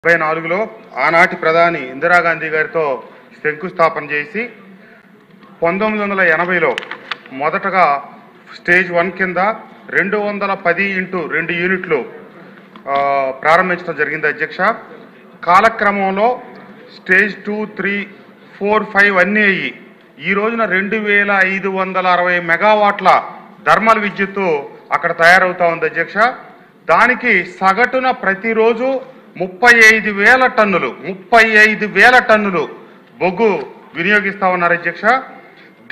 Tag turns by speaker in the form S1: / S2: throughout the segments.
S1: 1974లో ఆనాటి ప్రధాని ఇందిరాగాంధీ గారితో శంకుస్థాపన చేసి 1980లో మొదటగా స్టేజ్ 1 కింద 210x2 యూనిట్లు ప్రారంభించడం జరిగింది అధ్యక్ష. కాలక్రమంలో స్టేజ్ 2, 3, 4, 5 అన్నీ అయ్యి ఈ రోజున 2560 మెగావాట్ల థర్మల్ విద్యుత్తు అక్కడ తయారవుతా ఉంది అధ్యక్ష. దానికి సగటున ప్రతిరోజు 35,000 టన్నులు బొగ్గు వినియోగిస్తా ఉన్నారు అధ్యక్ష.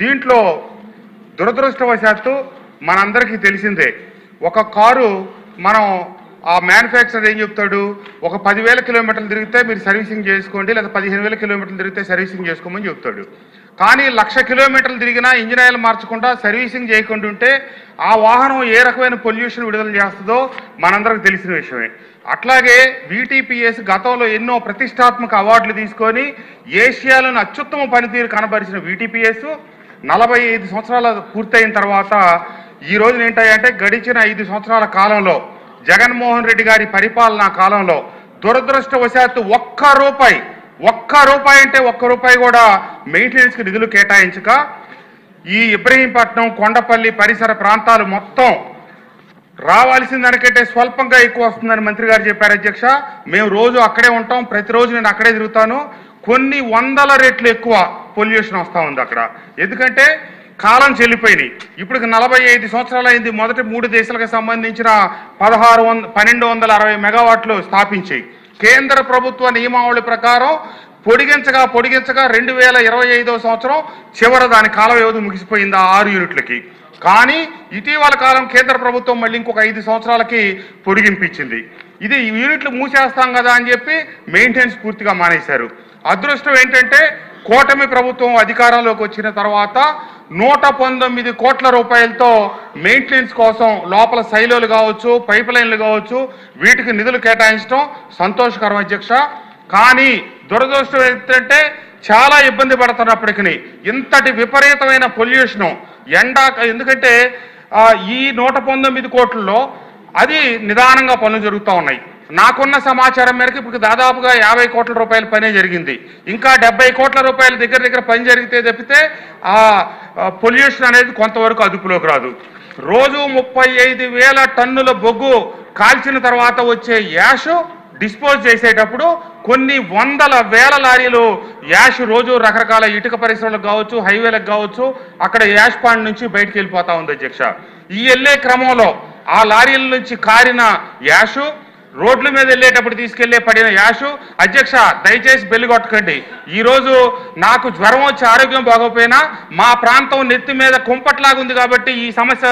S1: దీంట్లో దురదృష్టవశాత్తు మనందరికీ తెలిసిందే, ఒక కారు మనం ఆ మ్యానుఫ్యాక్చరర్ ఏం చెప్తాడు, ఒక 10,000 కిలోమీటర్లు తిరిగితే మీరు సర్వీసింగ్ చేసుకోండి, లేదా 15,000 కిలోమీటర్లు తిరిగితే సర్వీసింగ్ చేసుకోమని చెప్తాడు. కానీ 1,00,000 కిలోమీటర్లు తిరిగినా ఇంజిన్ ఆయిల్ మార్చకుండా సర్వీసింగ్ చేయకుండా ఉంటే ఆ వాహనం ఏ రకమైన పొల్యూషన్ విడుదల చేస్తుందో మనందరికి తెలిసిన విషయమే. అట్లాగే VTPS గతంలో ఎన్నో ప్రతిష్టాత్మక అవార్డులు తీసుకొని ఏషియాలోని అత్యుత్తమ పనితీరు కనబరిచిన VTPS 45 సంవత్సరాలు పూర్తయిన తర్వాత ఈ రోజున ఏంటంటే గడిచిన 5 సంవత్సరాల కాలంలో జగన్మోహన్ రెడ్డి గారి పరిపాలనా కాలంలో దురదృష్టవశాత్తు ఒక్క రూపాయి అంటే ఒక్క రూపాయి కూడా మెయింటెనెన్స్కి నిధులు కేటాయించక ఈ ఇబ్రహీంపట్నం, కొండపల్లి పరిసర ప్రాంతాలు మొత్తం రావాల్సిన దానికంటే స్వల్పంగా ఎక్కువ వస్తుందని మంత్రి గారు చెప్పారు అధ్యక్ష. మేము రోజు అక్కడే ఉంటాం, ప్రతిరోజు నేను అక్కడే తిరుగుతాను. కొన్ని వందల రెట్లు ఎక్కువ పొల్యూషన్ వస్తూ ఉంది అక్కడ. ఎందుకంటే కాలం చెల్లిపోయినాయి. ఇప్పుడు 45 సంవత్సరాలు అయింది మొదటి 3 దేశాలకు సంబంధించిన 1260 మెగావాట్లు స్థాపించి కేంద్ర ప్రభుత్వ నియమావళి ప్రకారం పొడిగించగా 2025వ సంవత్సరం చివర దాని కాల వ్యవధి ముగిసిపోయింది ఆ 6 యూనిట్లకి. కానీ ఇటీవల కాలం కేంద్ర ప్రభుత్వం మళ్ళీ ఇంకొక 5 సంవత్సరాలకి పొడిగింపించింది. ఇది యూనిట్లు మూసేస్తాం కదా అని చెప్పి మెయింటెనెన్స్ పూర్తిగా మానేశారు. అదృష్టం ఏంటంటే కూటమి ప్రభుత్వం అధికారంలోకి వచ్చిన తర్వాత 119 కోట్ల రూపాయలతో మెయింటెనెన్స్ కోసం లోపల సైలోలు కావచ్చు, పైప్ లైన్లు కావచ్చు, వీటికి నిధులు కేటాయించడం సంతోషకరం అధ్యక్ష. కానీ దురదృష్టం ఏంటంటే చాలా ఇబ్బంది పడుతున్నప్పటికీ ఇంతటి విపరీతమైన పొల్యూషను ఎందుకంటే ఈ 119 కోట్లలో అది నిదానంగా పనులు జరుగుతూ ఉన్నాయి. నాకున్న సమాచారం మేరకు ఇప్పుడు దాదాపుగా 50 కోట్ల రూపాయల పనే జరిగింది. ఇంకా 70 కోట్ల రూపాయల దగ్గర పని జరిగితే తప్పితే ఆ పొల్యూషన్ అనేది కొంతవరకు అదుపులోకి రాదు. రోజు 35,000 టన్నుల బొగ్గు కాల్చిన తర్వాత వచ్చే యాష్ డిస్పోజ్ చేసేటప్పుడు కొన్ని వందల వేల లారీలు యాష్ రోజు రకరకాల ఇటుక పరిశ్రమలకు కావచ్చు, హైవేలకు కావచ్చు, అక్కడ యాష్ పాండ్ నుంచి బయటకు వెళ్ళిపోతా ఉంది అధ్యక్ష. ఈ వెళ్ళే క్రమంలో ఆ లారీల నుంచి కారిన యాషు, రోడ్ల మీద వెళ్ళేటప్పుడు పడిన యాషు అధ్యక్ష దయచేసి బెల్లి కొట్టకండి. ఈరోజు నాకు జ్వరం వచ్చి ఆరోగ్యం బాగోపోయినా మా ప్రాంతం నెత్తి మీద కుంపట్లాగా ఉంది కాబట్టి ఈ సమస్య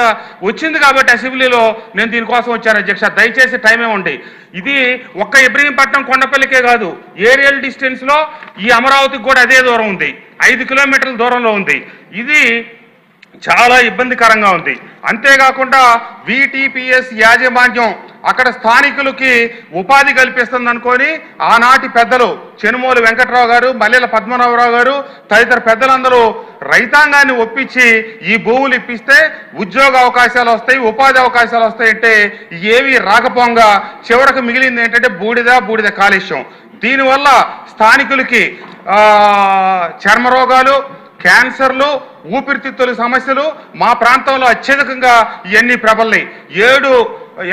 S1: వచ్చింది కాబట్టి అసెంబ్లీలో నేను దీనికోసం వచ్చాను అధ్యక్ష. దయచేసి టైం ఇవ్వండి. ఇది ఒక్క ఇబ్రహీంపట్నం, కొండపల్లికే కాదు, ఏరియల్ డిస్టెన్స్లో ఈ అమరావతికి కూడా అదే దూరం ఉంది, 5 కిలోమీటర్ల దూరంలో ఉంది. ఇది చాలా ఇబ్బందికరంగా ఉంది. అంతేకాకుండా VTPS యాజమాన్యం అక్కడ స్థానికులకి ఉపాధి కల్పిస్తుంది అనుకొని ఆనాటి పెద్దలు చెనుమోలు వెంకట్రావు గారు, మల్లెల పద్మనాభరావు గారు తదితర పెద్దలందరూ రైతాంగాన్ని ఒప్పించి ఈ భూములు ఇప్పిస్తే ఉద్యోగ అవకాశాలు వస్తాయి, ఉపాధి అవకాశాలు వస్తాయంటే ఏవి రాకపోగా చివరకు మిగిలింది ఏంటంటే బూడిద కాలుష్యం. దీనివల్ల స్థానికులకి చర్మరోగాలు, క్యాన్సర్లు, ఊపిరితిత్తుల సమస్యలు మా ప్రాంతంలో అత్యధికంగా ఇవన్నీ ప్రబలినాయి. 7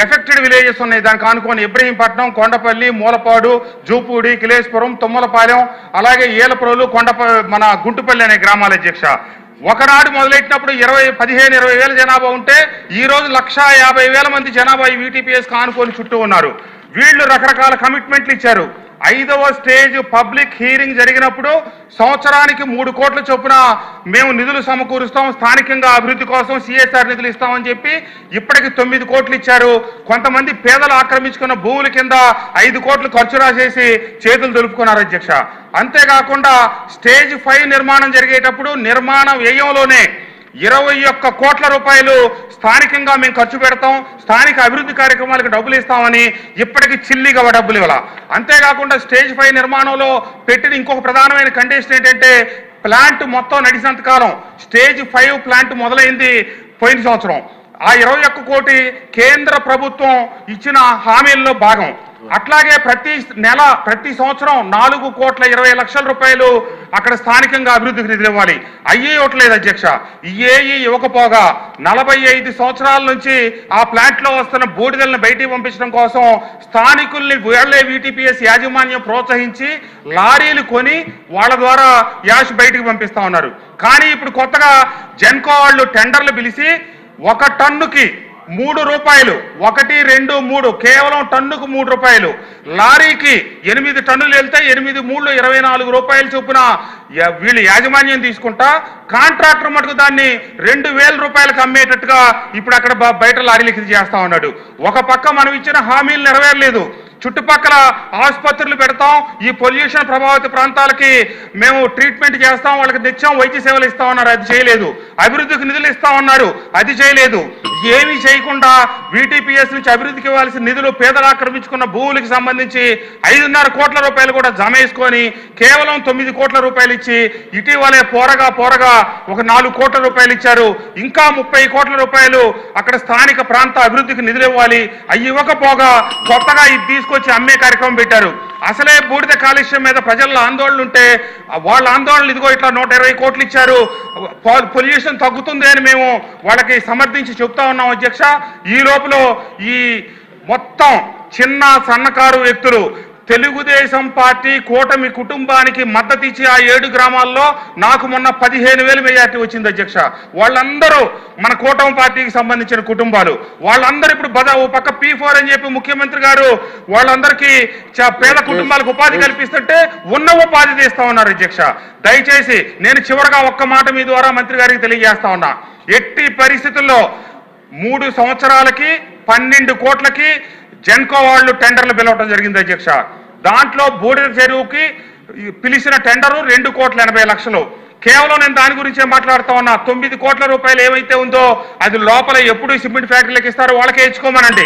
S1: ఎఫెక్టెడ్ విలేజెస్ ఉన్నాయి దానికి ఆనుకొని. ఇబ్రహీంపట్నం, కొండపల్లి, మూలపాడు, జూపూడి, కిలేశ్వరం, తుమ్మలపాలెం, అలాగే ఏలప్రోలు, మన గుంటుపల్లి అనే గ్రామాల అధ్యక్ష. ఒకనాడు మొదలెట్టినప్పుడు 15-20 జనాభా ఉంటే ఈ రోజు 150,000 మంది జనాభా ఈ VTPS ఆనుకొని చుట్టూ ఉన్నారు. వీళ్ళు రకరకాల కమిట్మెంట్లు ఇచ్చారు. 5వ స్టేజ్ పబ్లిక్ హీరింగ్ జరిగినప్పుడు సంవత్సరానికి 3 కోట్ల చొప్పున మేము నిధులు సమకూరుస్తాం, స్థానికంగా అభివృద్ధి కోసం CSR నిధులు ఇస్తామని చెప్పి ఇప్పటికి 9 కోట్లు ఇచ్చారు. కొంతమంది పేదలు ఆక్రమించుకున్న భూముల కింద 5 కోట్లు ఖర్చు రాసేసి చేతులు దులుపుకున్నారు అధ్యక్ష. అంతేకాకుండా స్టేజ్ 5 నిర్మాణం జరిగేటప్పుడు నిర్మాణ వ్యయంలోనే 21 కోట్ల రూపాయలు స్థానికంగా మేము ఖర్చు పెడతాం, స్థానిక అభివృద్ధి కార్యక్రమాలకు డబ్బులు ఇస్తామని ఇప్పటికీ చిల్లిగా డబ్బులు ఇవ్వాల. అంతేకాకుండా స్టేజ్ 5 నిర్మాణంలో పెట్టిన ఇంకొక ప్రధానమైన కండిషన్ ఏంటంటే ప్లాంట్ మొత్తం నడిచినంత కాలం స్టేజ్ 5 ప్లాంట్ మొదలైంది పోయిన సంవత్సరం. ఆ 21 కోటి కేంద్ర ప్రభుత్వం ఇచ్చిన హామీల్లో భాగం. అట్లాగే ప్రతి నెల ప్రతి సంవత్సరం 4,20,00,000 అక్కడ స్థానికంగా అభివృద్ధికి నిధులు ఇవ్వాలి. అయ్యే ఇవ్వట్లేదు అధ్యక్ష. ఏఈ ఇవ్వకపోగా 45 సంవత్సరాల నుంచి ఆ ప్లాంట్ లో వస్తున్న బూడిదలను బయటికి పంపించడం కోసం స్థానికుల్ని వీళ్లే VTPS యాజమాన్యం ప్రోత్సహించి లారీలు కొని వాళ్ళ ద్వారా యాష్ బయటికి పంపిస్తా ఉన్నారు. కానీ ఇప్పుడు కొత్తగా జెన్కో వాళ్ళు టెండర్లు పిలిచి 1 టన్నుకి 3 రూపాయలు, 1, 2, 3 కేవలం టన్నుకు 3 రూపాయలు, లారీకి 8 టన్నులు వెళ్తే 8, 3, 24 రూపాయలు చొప్పున వీళ్ళు యాజమాన్యం తీసుకుంటా కాంట్రాక్టర్ మటుకు దాన్ని 2,000 రూపాయలకు అమ్మేటట్టుగా ఇప్పుడు అక్కడ బయట లారీలకి చేస్తా ఉన్నాడు. ఒక పక్క మనం ఇచ్చిన హామీలు నెరవేరలేదు, చుట్టుపక్కల ఆసుపత్రులు పెడతాం, ఈ పొల్యూషన్ ప్రభావిత ప్రాంతాలకి మేము ట్రీట్మెంట్ చేస్తాం, వాళ్ళకి నిత్యం వైద్య సేవలు ఇస్తా ఉన్నారు, అది చేయలేదు. అభివృద్ధికి నిధులు ఇస్తా ఉన్నారు, అది చేయలేదు. ఏమీ చేయకుండా VTPS నుంచి అభివృద్ధికి ఇవ్వాల్సిన నిధులు పేదలు ఆక్రమించుకున్న భూములకు సంబంధించి 5.5 కోట్ల రూపాయలు కూడా జమ వేసుకొని కేవలం 9 కోట్ల రూపాయలు ఇచ్చి ఇటీవలే పోరగా ఒక 4 కోట్ల రూపాయలు ఇచ్చారు. ఇంకా 30 కోట్ల రూపాయలు అక్కడ స్థానిక ప్రాంత అభివృద్ధికి నిధులు ఇవ్వాలి. అవి ఇవ్వకపోగా కొత్తగా ఇది తీసుకొచ్చి అమ్మే కార్యక్రమం పెట్టారు. అసలే బూడిద కాలుష్యం మీద ప్రజల్లో ఆందోళన ఉంటే వాళ్ళ ఆందోళనలు ఇదిగో ఇట్లా 120 కోట్లు ఇచ్చారు, పొల్యూషన్ తగ్గుతుంది అని మేము వాళ్ళకి సమర్థించి చెప్తా ఉన్నాం అధ్యక్ష. ఈ లోపల ఈ మొత్తం చిన్న సన్నకారు వ్యక్తులు తెలుగుదేశం పార్టీ కూటమి కుటుంబానికి మద్దతు ఇచ్చి ఆ 7 గ్రామాల్లో నాకు మొన్న 15,000 మెజార్టీ వచ్చింది అధ్యక్ష. వాళ్ళందరూ మన కూటమి పార్టీకి సంబంధించిన కుటుంబాలు. వాళ్ళందరూ ఇప్పుడు ఓ పక్క P4 అని చెప్పి ముఖ్యమంత్రి గారు వాళ్ళందరికీ పేద కుటుంబాలకు ఉపాధి కల్పిస్తుంటే ఉన్న ఉపాధి తీస్తా ఉన్నారు అధ్యక్ష. దయచేసి నేను చివరగా ఒక్క మాట మీ ద్వారా మంత్రి గారికి తెలియజేస్తా ఉన్నా. ఎట్టి పరిస్థితుల్లో 3 సంవత్సరాలకి 12 కోట్లకి జెన్కో వాళ్ళు టెండర్లు పిలవడం జరిగింది అధ్యక్ష. దాంట్లో బూడిద చెరువుకి పిలిచిన టెండరు 2,80,00,000. కేవలం నేను దాని గురించే మాట్లాడుతా ఉన్నా. 9 కోట్ల రూపాయలు ఏమైతే ఉందో అది లోపల ఎప్పుడు సిమెంట్ ఫ్యాక్టరీలకు ఇస్తారో వాళ్ళకే ఇచ్చుకోమనండి.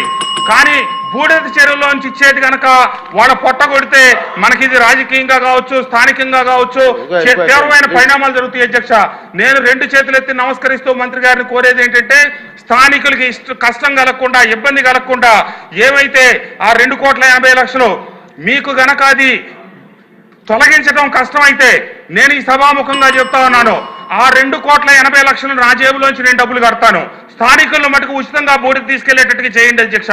S1: కానీ బూడిద చెరువులోంచి ఇచ్చేది కనుక వాళ్ళ పొట్ట కొడితే మనకి ఇది రాజకీయంగా కావచ్చు, స్థానికంగా కావచ్చు తీవ్రమైన పరిణామాలు జరుగుతాయి అధ్యక్ష. నేను 2 చేతులు ఎత్తి నమస్కరిస్తూ మంత్రి గారిని కోరేది ఏంటంటే స్థానికులకి కష్టం కలగకుండా, ఇబ్బంది కలగకుండా ఏమైతే ఆ 2,80,00,000 మీకు గనక అది తొలగించడం కష్టమైతే నేను ఈ సభాముఖంగా చెప్తా ఉన్నాను, ఆ 2,80,00,000 నా జేబులోంచి నేను డబ్బులు కడతాను. స్థానికులను మటుకు ఉచితంగా బూడిద తీసుకెళ్లేటట్టుగా చేయండి అధ్యక్ష.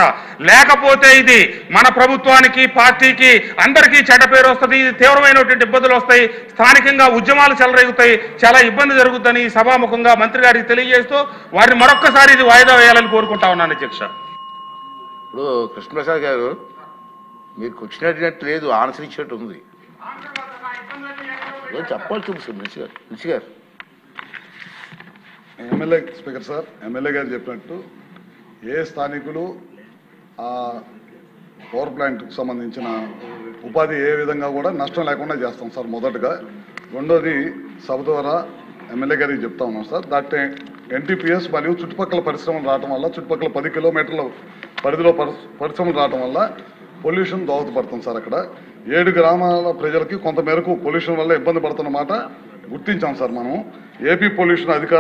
S1: లేకపోతే ఇది మన ప్రభుత్వానికి, పార్టీకి, అందరికీ చెడ్డ పేరు వస్తుంది, ఇది తీవ్రమైనటువంటి ఇబ్బందులు వస్తాయి, స్థానికంగా ఉద్యమాలు చెలరేగుతాయి, చాలా ఇబ్బంది జరుగుతుందని సభాముఖంగా మంత్రి గారికి తెలియజేస్తూ వారిని మరొక్కసారి ఇది వాయిదా వేయాలని కోరుకుంటా ఉన్నాను అధ్యక్ష.
S2: ఇప్పుడు కృష్ణప్రసాద్ గారు మీరు క్వశ్చన్ అడిగినట్టు లేదు, ఆన్సర్ ఇచ్చినట్టు ఉంది. చెప్పాలి చూపిస్తారు మినిషి గారు.
S3: ఎమ్మెల్యే స్పీకర్ సార్, ఎమ్మెల్యే గారు చెప్పినట్టు ఏ స్థానికులు ఆ పవర్ ప్లాంట్కి సంబంధించిన ఉపాధి ఏ విధంగా కూడా నష్టం లేకుండా చేస్తాం సార్ మొదటగా. రెండోది సభ ద్వారా ఎమ్మెల్యే గారికి చెప్తా ఉన్నాం సార్, దట్ NTPS మరియు చుట్టుపక్కల పరిశ్రమలు రావడం వల్ల, చుట్టుపక్కల 10 కిలోమీటర్ల పరిధిలో పరిశ్రమలు రావడం వల్ల పొల్యూషన్ దోహదపడుతుంది సార్. అక్కడ 7 గ్రామాల ప్రజలకి కొంతమేరకు పొల్యూషన్ వల్ల ఇబ్బంది పడుతున్న మాట గుర్తించాం సార్. మనం ఏపీ పొల్యూషన్ అధికారులు